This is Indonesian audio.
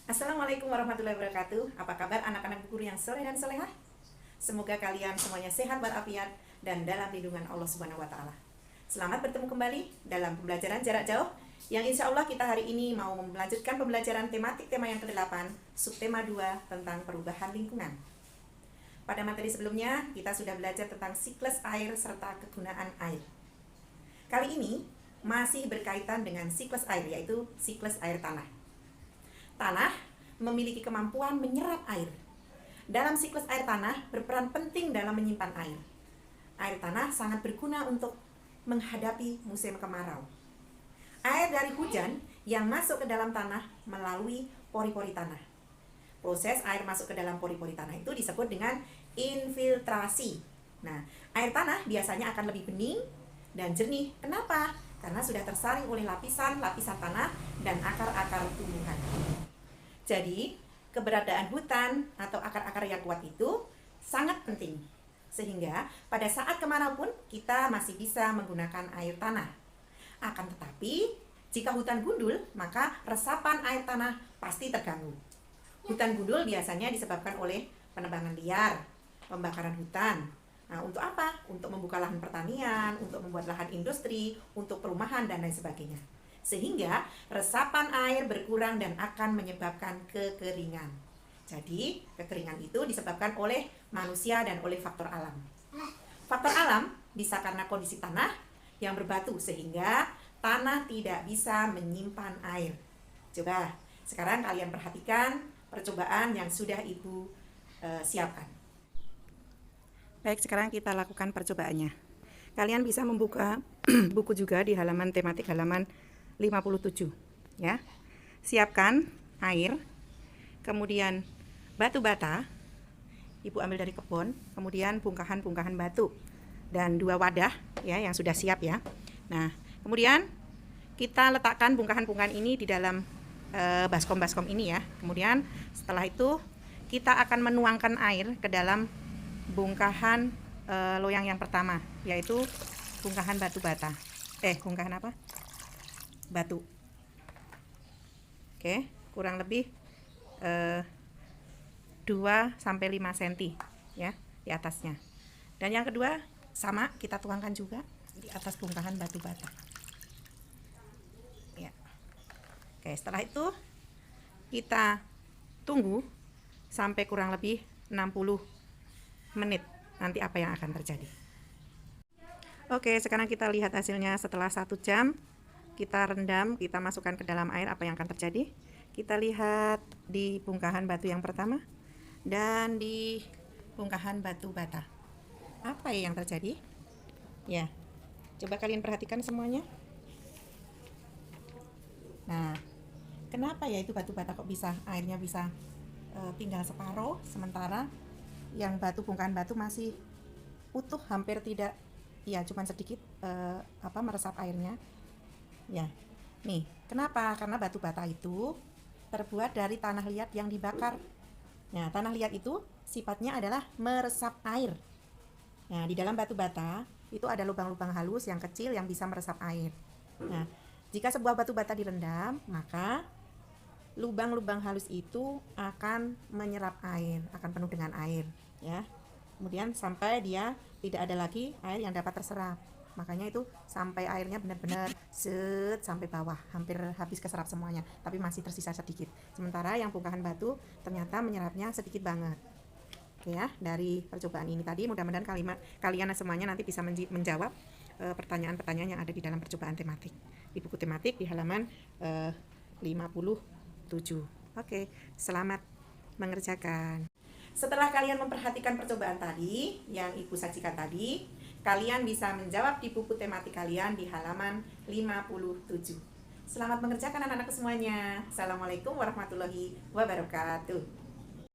Assalamualaikum warahmatullahi wabarakatuh. Apa kabar anak-anak guru yang soleh dan solehah? Semoga kalian semuanya sehat walafiat dan dalam lindungan Allah Subhanahu wa Ta'ala. Selamat bertemu kembali dalam pembelajaran jarak jauh yang insya Allah kita hari ini mau melanjutkan pembelajaran tematik tema yang ke-8, subtema 2 tentang perubahan lingkungan. Pada materi sebelumnya kita sudah belajar tentang siklus air serta kegunaan air. Kali ini masih berkaitan dengan siklus air, yaitu siklus air tanah. Tanah memiliki kemampuan menyerap air. Dalam siklus air tanah berperan penting dalam menyimpan air. Air tanah sangat berguna untuk menghadapi musim kemarau. Air dari hujan yang masuk ke dalam tanah melalui pori-pori tanah. Proses air masuk ke dalam pori-pori tanah itu disebut dengan infiltrasi. Nah, air tanah biasanya akan lebih bening dan jernih. Kenapa? Karena sudah tersaring oleh lapisan-lapisan tanah dan akar-akar tumbuhan. Jadi, keberadaan hutan atau akar-akar yang kuat itu sangat penting. Sehingga pada saat kemarau pun kita masih bisa menggunakan air tanah. Akan tetapi, jika hutan gundul, maka resapan air tanah pasti terganggu. Hutan gundul biasanya disebabkan oleh penebangan liar, pembakaran hutan. Nah, untuk apa? Untuk membuka lahan pertanian, untuk membuat lahan industri, untuk perumahan, dan lain sebagainya. Sehingga resapan air berkurang dan akan menyebabkan kekeringan. Jadi, kekeringan itu disebabkan oleh manusia dan oleh faktor alam. Faktor alam bisa karena kondisi tanah yang berbatu sehingga tanah tidak bisa menyimpan air. Coba, sekarang kalian perhatikan percobaan yang sudah Ibu siapkan. Baik, sekarang kita lakukan percobaannya. Kalian bisa membuka buku juga di halaman tematik halaman 57 ya. Siapkan air, kemudian batu bata, Ibu ambil dari kebun, kemudian bongkahan-bongkahan batu dan 2 wadah ya yang sudah siap ya. Nah, kemudian kita letakkan bongkahan-bongkahan ini di dalam baskom-baskom ini ya. Kemudian setelah itu kita akan menuangkan air ke dalam bongkahan loyang yang pertama, yaitu bongkahan batu bata. Bongkahan apa? Batu. Oke, kurang lebih 2-5 cm ya di atasnya. Dan yang kedua sama kita tuangkan juga di atas bongkahan batu bata. Ya. Oke, setelah itu kita tunggu sampai kurang lebih 60 menit. Nanti apa yang akan terjadi. Oke, sekarang kita lihat hasilnya setelah 1 jam. Kita rendam, kita masukkan ke dalam air, apa yang akan terjadi. Kita lihat di bongkahan batu yang pertama dan di bongkahan batu bata. Apa yang terjadi? Ya, coba kalian perhatikan semuanya. Nah, kenapa ya itu batu bata kok bisa airnya bisa tinggal separuh, sementara yang bongkahan batu masih utuh, hampir tidak, ya cuman sedikit meresap airnya. Ya, nih, kenapa? Karena batu bata itu terbuat dari tanah liat yang dibakar. Nah, tanah liat itu sifatnya adalah meresap air. Nah, di dalam batu bata itu ada lubang-lubang halus yang kecil yang bisa meresap air. Nah, jika sebuah batu bata direndam, maka lubang-lubang halus itu akan menyerap air, akan penuh dengan air, ya. Kemudian sampai dia tidak ada lagi air yang dapat terserap. Makanya itu sampai airnya benar-benar sampai bawah, hampir habis keserap semuanya, tapi masih tersisa sedikit. Sementara yang bongkahan batu ternyata menyerapnya sedikit banget. Oke ya, dari percobaan ini tadi mudah-mudahan kalian semuanya nanti bisa menjawab pertanyaan-pertanyaan yang ada di dalam percobaan tematik di buku tematik di halaman 57. Oke, selamat mengerjakan. Setelah kalian memperhatikan percobaan tadi yang Ibu sajikan tadi, kalian bisa menjawab di buku tematik kalian di halaman 57. Selamat mengerjakan anak-anak semuanya. Assalamualaikum warahmatullahi wabarakatuh.